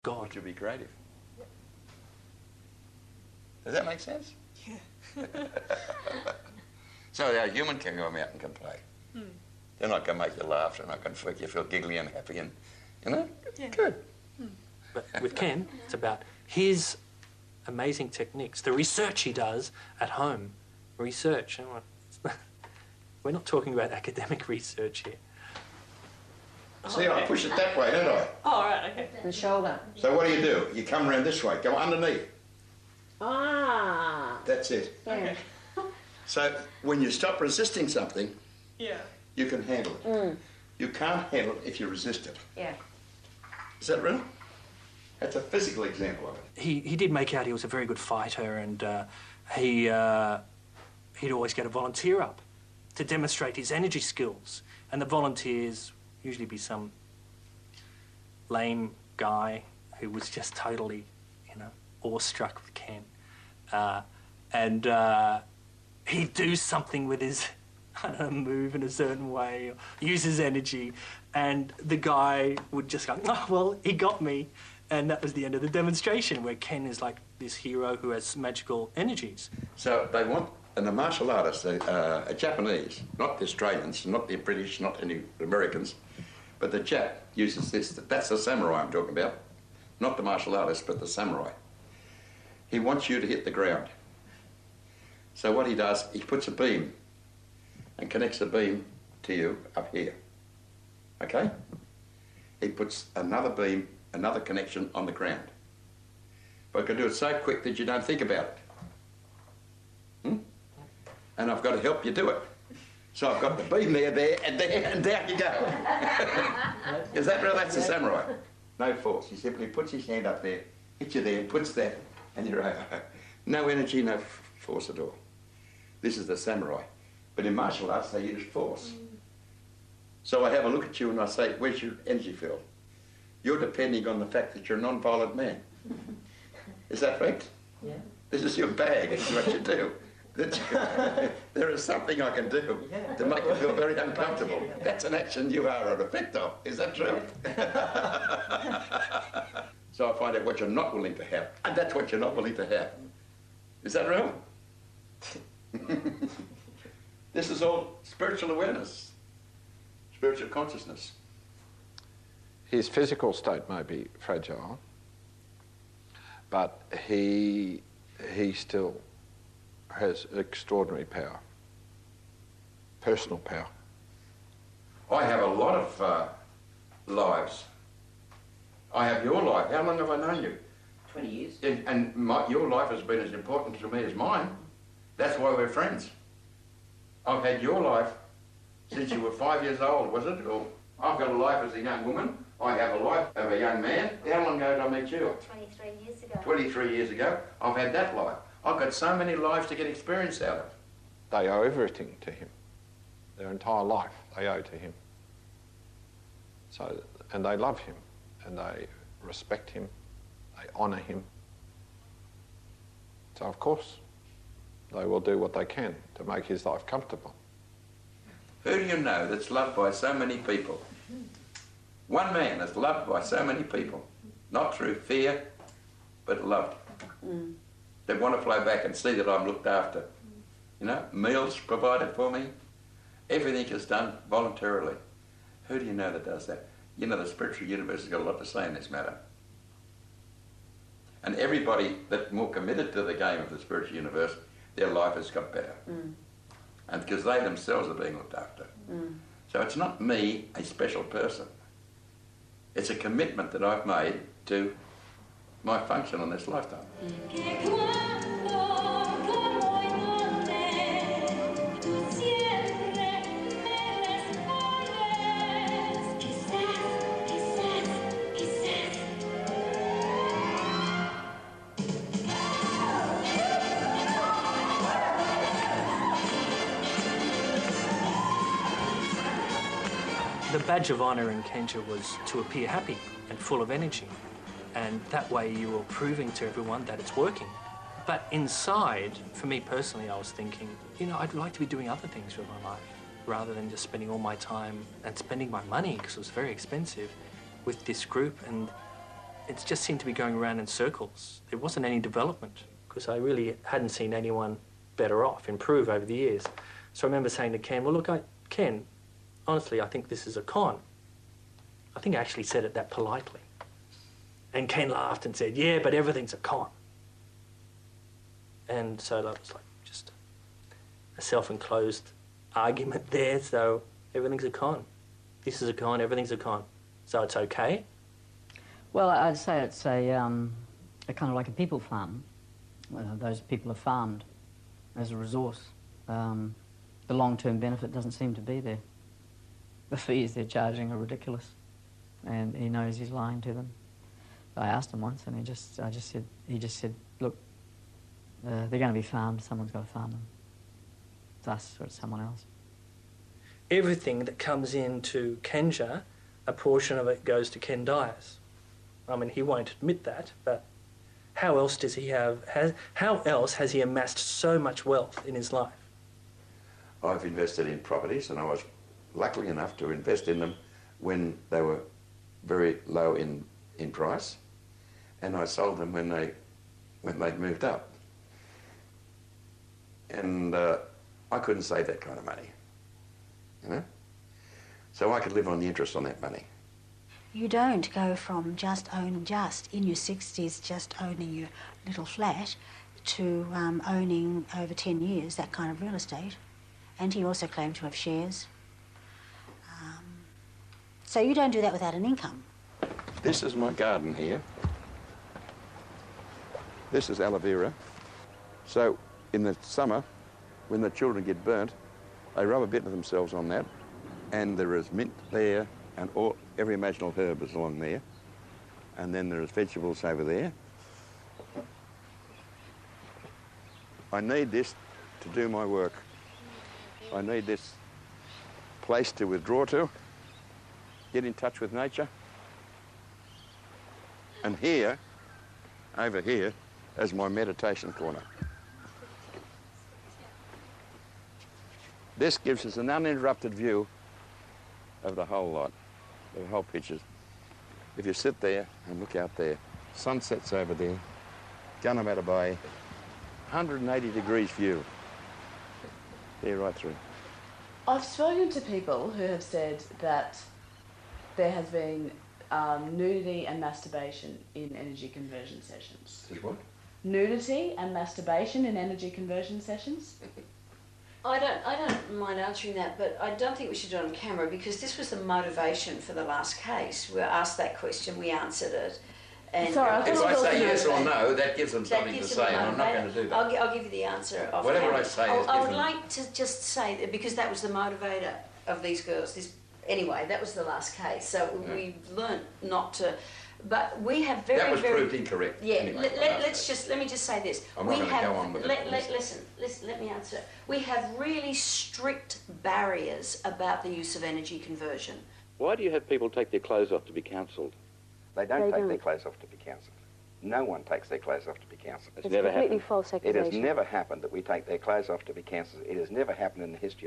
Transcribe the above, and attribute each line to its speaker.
Speaker 1: God.
Speaker 2: Which would be creative. Does that make sense?
Speaker 3: Yeah.
Speaker 2: So our human can go out and can play. They're not going to make you laugh. They're not going to make you feel giggly and happy and, you know, good.
Speaker 1: But with Ken, it's about his amazing techniques, the research he does at home. Research. We're not talking about academic research here.
Speaker 2: See, I push it that way, don't I?
Speaker 3: Oh, right, okay.
Speaker 4: The shoulder.
Speaker 2: So what do? You come around this way, go underneath.
Speaker 4: Ah.
Speaker 2: That's it.
Speaker 4: Yeah.
Speaker 3: Okay.
Speaker 2: So when you stop resisting something,
Speaker 3: Yeah.
Speaker 2: you can handle it. You can't handle it if you resist it.
Speaker 4: Yeah.
Speaker 2: Is that real? That's a physical example of it.
Speaker 1: He did make out he was a very good fighter, and he'd always get a volunteer up to demonstrate his energy skills. And the volunteers usually be some lame guy who was just totally, you know, awestruck with Ken. And he'd do something with his, I don't know, move in a certain way, or use his energy, and the guy would just go, oh, well, he got me. And that was the end of the demonstration, where Ken is like this hero who has magical energies.
Speaker 2: So they want, and the martial artists, a Japanese, not the Australians, not the British, not any Americans, but the Jap uses this. That's the samurai I'm talking about. Not the martial artist, but the samurai. He wants you to hit the ground. So what he does, he puts a beam and connects the beam to you up here. Okay? He puts another beam, another connection on the ground. But I can do it so quick that you don't think about it. And I've got to help you do it. So I've got the beam there, and down you go. Is that real? That's a samurai. No force. He simply puts his hand up there, hits you there, puts that, and you're over. No energy, no force at all. This is the samurai. But in martial arts, they use force. So I have a look at you and I say, where's your energy field? You're depending on the fact that you're a non-violent man. Is that right?
Speaker 4: Yeah.
Speaker 2: This is your bag. This is what you do. There is something I can do to make you feel very uncomfortable. That's an action you are an effect of. Is that true? So I find out what you're not willing to have, and that's what you're not willing to have. Is that real? This is all spiritual awareness, spiritual consciousness.
Speaker 5: His physical state may be fragile, but he still has extraordinary power, personal power.
Speaker 2: I have a lot of lives. I have your life. How long have I known you?
Speaker 4: 20 years.
Speaker 2: And your life has been as important to me as mine. That's why we're friends. I've had your life since you were 5 years old, was it? Or I've got a life as a young woman. I have a life of a young man. How long ago did I meet you?
Speaker 6: 23 years ago.
Speaker 2: 23 years ago. I've had that life. I've got so many lives to get experience out of.
Speaker 5: They owe everything to him. Their entire life they owe to him. So, and they love him, and they respect him, they honour him. So of course, they will do what they can to make his life comfortable.
Speaker 2: Who do you know that's loved by so many people? One man that's loved by so many people, not through fear, but loved. They want to flow back and see that I'm looked after. You know, meals provided for me, everything is done voluntarily. Who do you know that does that? You know, the spiritual universe has got a lot to say in this matter. And everybody that's more committed to the game of the spiritual universe, their life has got better. And because they themselves are being looked after. So it's not me, a special person. It's a commitment that I've made to my function on this lifetime.
Speaker 1: The badge of honour in Kенja was to appear happy and full of energy. And that way you were proving to everyone that it's working. But inside, for me personally, I was thinking, you know, I'd like to be doing other things with my life rather than just spending all my time and spending my money, because it was very expensive, with this group. And it just seemed to be going around in circles. There wasn't any development because I really hadn't seen anyone better off, improve over the years. So I remember saying to Ken, well, look, Ken, honestly, I think this is a con. I think I actually said it that politely. And Ken laughed and said, yeah, but everything's a con. And so that was like just a self-enclosed argument there. So everything's a con. This is a con, everything's a con. So it's okay?
Speaker 3: Well, I'd say it's a kind of like a people farm. Those people are farmed as a resource. The long-term benefit doesn't seem to be there. The fees they're charging are ridiculous, and he knows he's lying to them. I asked him once, and he just said, look, they're going to be farmed. Someone's got to farm them. It's us or it's someone else.
Speaker 1: Everything that comes into Kенja, a portion of it goes to Ken Dyers. I mean, he won't admit that, but how else does he how else has he amassed so much wealth in his life?
Speaker 2: I've invested in properties, and I was lucky enough to invest in them when they were very low in price, and I sold them when they'd moved up. And I couldn't save that kind of money, you know? So I could live on the interest on that money.
Speaker 4: You don't go from just in your 60s, just owning your little flat to owning over 10 years that kind of real estate. And he also claimed to have shares. So you don't do that without an income.
Speaker 2: This is my garden here. This is aloe vera. So in the summer, when the children get burnt, they rub a bit of themselves on that, and there is mint there, and every imaginable herb is along there. And then there is vegetables over there. I need this to do my work. I need this place to withdraw to, get in touch with nature. And here, over here, is my meditation corner. This gives us an uninterrupted view of the whole lot, the whole pictures. If you sit there and look out there, sunset's over there, Gunnamatta Bay, 180 degrees view, there right through.
Speaker 6: I've spoken to people who have said that there has been nudity and masturbation in energy conversion sessions.
Speaker 2: Is what?
Speaker 6: Nudity and masturbation in energy conversion sessions?
Speaker 7: I don't mind answering that, but I don't think we should do it on camera because this was the motivation for the last case. We were asked that question, we answered it. And
Speaker 6: Sorry, I
Speaker 2: if I
Speaker 6: thought
Speaker 2: say yes or no, that gives them
Speaker 7: that
Speaker 2: something
Speaker 7: gives
Speaker 2: to
Speaker 7: them
Speaker 2: say,
Speaker 7: a
Speaker 2: and I'm not going to do that.
Speaker 7: I'll give you the answer off
Speaker 2: Whatever
Speaker 7: camera.
Speaker 2: I say is
Speaker 7: I would
Speaker 2: given-
Speaker 7: like to just say that because that was the motivator of these girls. Anyway, that was the last case, so we learnt not to. But we have very,
Speaker 2: that was
Speaker 7: very
Speaker 2: proved incorrect.
Speaker 7: Yeah,
Speaker 2: anyway,
Speaker 7: let me just say this.
Speaker 2: I'm not going to go on with it.
Speaker 7: Listen, let me answer. We have really strict barriers about the use of energy conversion.
Speaker 8: Why do you have people take their clothes off to be counselled?
Speaker 9: They don't take their clothes off to be counselled. No one takes their clothes off to be counselled.
Speaker 8: It's never
Speaker 10: completely
Speaker 8: happened.
Speaker 10: false
Speaker 9: It
Speaker 10: accusation.
Speaker 9: has never happened that we take their clothes off to be counselled. It has never happened in the history of